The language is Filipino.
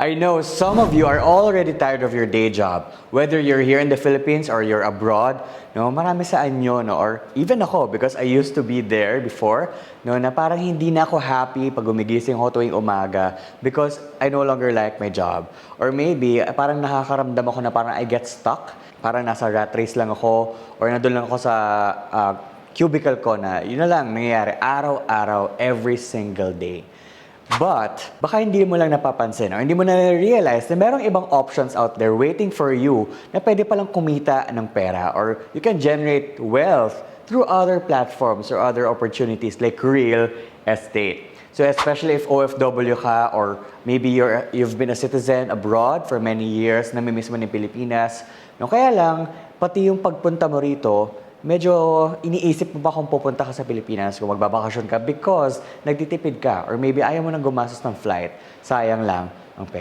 I know some of you are already tired of your day job. Whether you're here in the Philippines or you're abroad, no, marami sa anyo, no, or even ako, because I used to be there before, no, na parang hindi na ako happy pag gumigising ako tuwing umaga because I no longer like my job. Or maybe, parang nakakaramdam ako na parang I get stuck, parang nasa rat race lang ako, or nandun lang ako sa cubicle ko na yun na lang nangyayari araw-araw, every single day. But, baka hindi mo lang napapansin o hindi mo na-realize na merong ibang options out there waiting for you na pwede palang kumita ng pera or you can generate wealth through other platforms or other opportunities like real estate. So especially if OFW ka or maybe you've been a citizen abroad for many years, namimiss mo ng Pilipinas, no, kaya lang, pati yung pagpunta mo rito, medyo iniisip mo ba kung pupunta ka sa Pilipinas, kung magbabakasyon ka because nagtitipid ka or maybe ayaw mo nang gumastos ng flight, sayang lang ang pera.